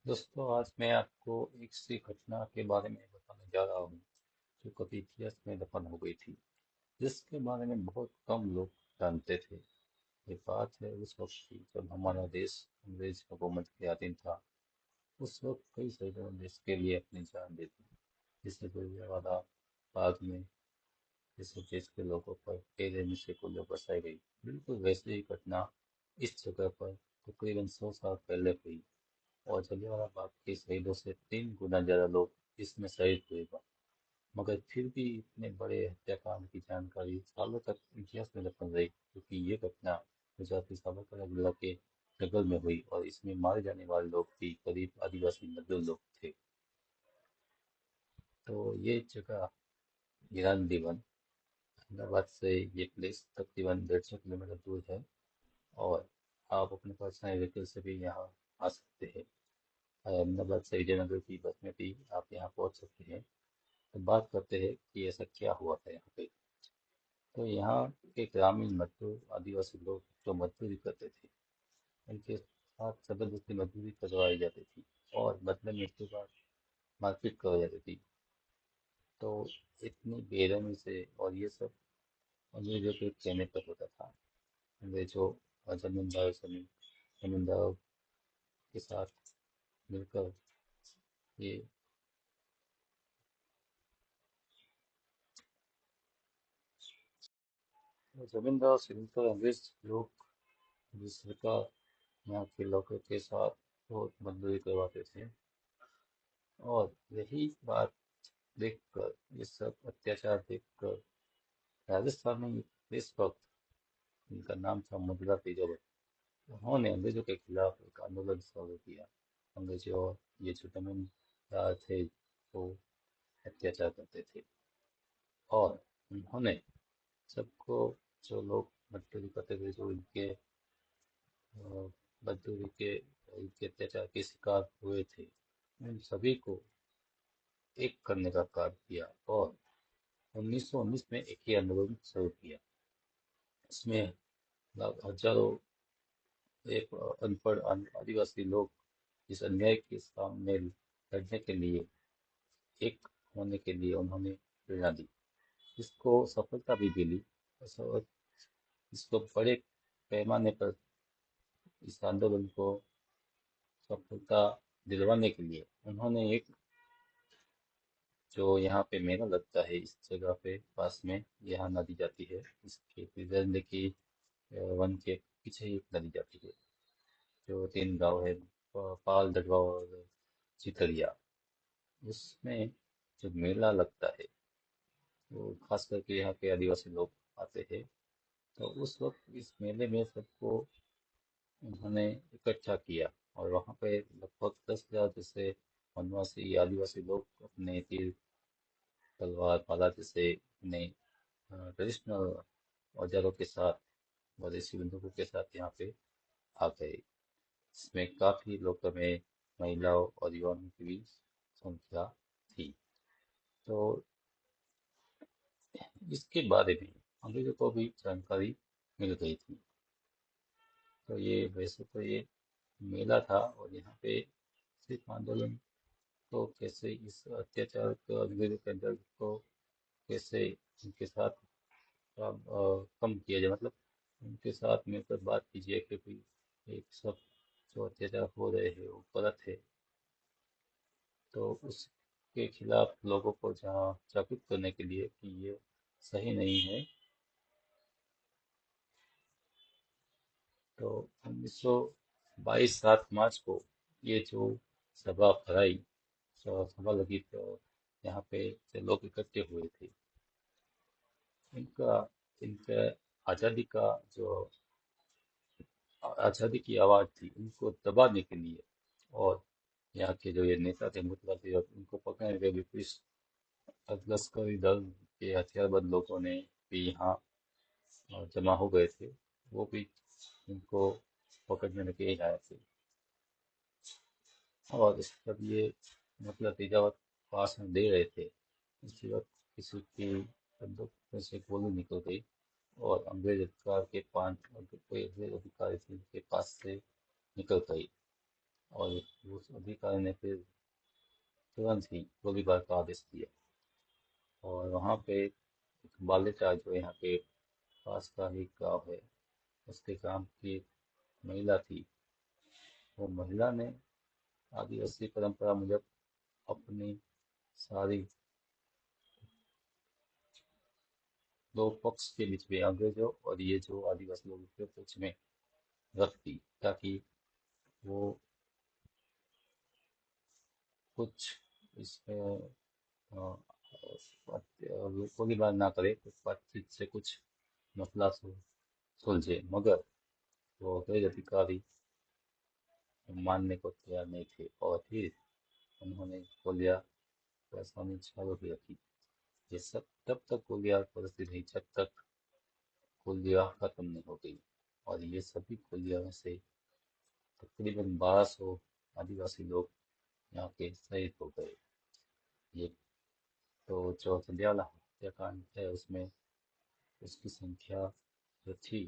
दोस्तों, आज मैं आपको एक सी घटना के बारे में बताने जा रहा हूँ जो कभी इतिहास में दफन हो गई थी, जिसके बारे में बहुत कम लोग जानते थे। ये बात है उस वक्त की जब हमारा देश अंग्रेज हुकूमत के अधीन था। उस वक्त कई शहीदों ने देश के लिए अपनी जान दे दी, जिससे गुजरांवाला बाग में जैसे देश के लोगों पर बेरहमी से गोलियां बरसाई गई। बिल्कुल वैसे ही घटना इस जगह पर तकरीबन 100 साल पहले हुई, और जलियांवाला बाग के शहीदों से 3 गुना ज्यादा लोग इसमें शहीद हुए। मगर फिर भी इतने बड़े हत्याकांड की जानकारी सालों तक इतिहास में दफन रही, क्योंकि ये घटना गुजरात के साबरकांठा जिला के जंगल में हुई और इसमें मारे जाने वाले लोग भी करीब आदिवासी मजदूर लोग थे। तो ये जगह ईरान दीवन अहमदाबाद से ये प्लेस तकरीबन 150 किलोमीटर दूर है, और आप अपने पर्सनल व्हीकल से भी यहाँ आ सकते हैं। अहमदाबाद से विजयनगर की बस में भी आप यहाँ पहुँच सकते हैं। तो बात करते हैं कि ऐसा क्या हुआ था यहाँ पे। तो यहाँ के ग्रामीण मजदूर आदिवासी लोग जो मजदूरी करते थे, उनके साथ जबरदस्ती मजदूरी करवाई जाती थी, और बदले में उसके बाद मारपीट करवाई जाती थी। तो इतनी बेरहमी से, और ये सब अंग्रेजों के कहने पर होता था। अंग्रेजों और जमींदारों के साथ मिलकर ये जमींदार से मिलकर अंग्रेज लोग की सरकार यहाँ के लोगों के साथ बहुत मजदूरी करवाते थे। और यही बात देखकर, ये सब अत्याचार देखकर, राजस्थान में इस वक्त इनका नाम था मुद्रा तेजावत, उन्होंने अंग्रेजों के खिलाफ एक आंदोलन शुरू किया। अंग्रेजों और ये जो जमींदार थे वो अत्याचार करते थे, और उन्होंने सबको, जो लोग मजदूरी करते थे, जो मजदूरी के इनके अत्याचार के शिकार हुए थे, उन सभी को एक करने का कार्य किया, और 1919 में एक ही आंदोलन शुरू किया। इसमें हजारों एक अनपढ़ आदिवासी लोग इस अन्याय के सामने लड़ने के लिए, एक होने के लिए उन्होंने प्रेरणा दी। इसको सफलता भी मिली। और इसको बड़े पैमाने पर इस आंदोलन को सफलता दिलवाने के लिए उन्होंने एक, जो यहाँ पे मेला लगता है इस जगह पे पास में, यहाँ नदी जाती है, इसके फिर की वन के पीछे ही एक नदी जाती है, जो 3 गांव है, पाल, दडवा और चितरिया। उसमें जो मेला लगता है, वो खास करके यहाँ के आदिवासी लोग आते हैं। तो उस वक्त इस मेले में सबको उन्होंने इकट्ठा किया, और वहाँ पे लगभग 10,000 जैसे वनवासी आदिवासी लोग अपने तीर, तलवार, भाला जैसे अपने ट्रेडिशनल औजारों के साथ, स्वदेशी बंदूकों के साथ यहाँ पे आ गए। इसमें काफी लोगों में महिलाओं और युवाओं की भी संख्या थी। तो इसके बारे में अंग्रेजों को भी जानकारी मिल गई थी। तो ये वैसे तो ये मेला था, और यहाँ पे सिर्फ आंदोलन को कैसे, इस अत्याचार को, अंग्रेजों के दर्द को कैसे उनके साथ कम किया जाए, मतलब उनके साथ मिलकर बात कीजिए कि भाई एक सब जो अत्याचार हो रहे हैं वो गलत है। तो उसके खिलाफ लोगों को जहाँ जागरूक करने के लिए कि ये सही नहीं है। तो 1922 7 मार्च को ये जो सभा भराई, सभा लगी, तो यहाँ पे जो लोग इकट्ठे हुए थे, इनका इनका आज़ादी का जो आज़ादी की आवाज़ थी, उनको दबाने के लिए, और यहाँ के जो ये नेता थे, मुतवाली, और उनको पकड़ने के लिए पुलिस लश्करी दल के हथियारबंद लोगों ने भी यहाँ जमा हो गए थे। वो भी उनको पकड़ने के लिए आए थे। और इस पर ये मतलब तेजावत भाषण दे रहे थे, इसी वक्त किसी की बंदूक में से गोली निकल गई, और अंग्रेज अधिकार के 5 कोई अंग्रेज अधिकारी थे, उनके पास से निकल गई। और उस अधिकारी ने फिर तुरंत ही गोलीबार का आदेश दिया। और वहाँ पे एक बालिका जो यहाँ पे पास का ही गाँव है, उसके गांव की एक महिला थी। वो महिला ने आदिवासी परंपरा मुजब अपनी सारी दो पक्ष के बीच में, अंग्रेजों और ये जो आदिवासी लोगों के पक्ष में रख दी, ताकि वो कुछ इसमें गोलीबार ना करे, कुछ बातचीत से कुछ मसला सुलझे। मगर वो अंग्रेज अधिकारी मानने को तैयार नहीं थे और फिर उन्होंने गोलियां बरसानी चालू की रखी। ये सब तब तक गोलियां बरसती रही जब तक गोलियां खत्म नहीं हो गई। और ये सभी गोलियां में से तकरीबन 1200 आदिवासी लोग यहाँ के शहीद हो गए। ये तो जो जंडियाला हत्याकांड है उसमें उसकी संख्या जो थी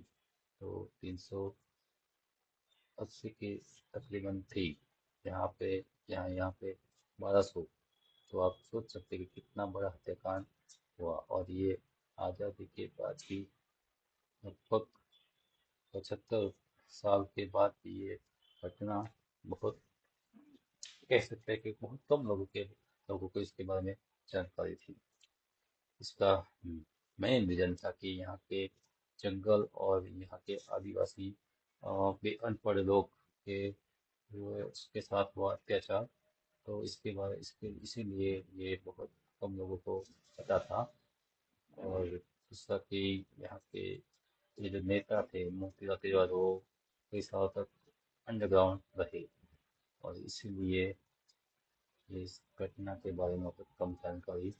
तो 380 की तकरीबन थी। यहाँ पे यहाँ पे 1200। तो आप सोच सकते हैं कि कितना बड़ा हत्याकांड हुआ। और ये आज़ादी के बाद भी लगभग 75 साल के बाद भी ये घटना बहुत, कह सकते हैं कि बहुत कम लोगों को इसके बारे में जानकारी थी। इसका मेन रीजन था कि यहाँ के जंगल और यहाँ के आदिवासी भी अनपढ़ लोग के उसके साथ हुआ अत्याचार। तो इसके इसीलिए ये बहुत कम लोगों को पता था। और दूसरा कि यहाँ के ये जो नेता थे मोतीलाल तिवारी, वो कई सालों तक अंडरग्राउंड रहे और इसीलिए ये इस घटना के बारे में बहुत कम जानकारी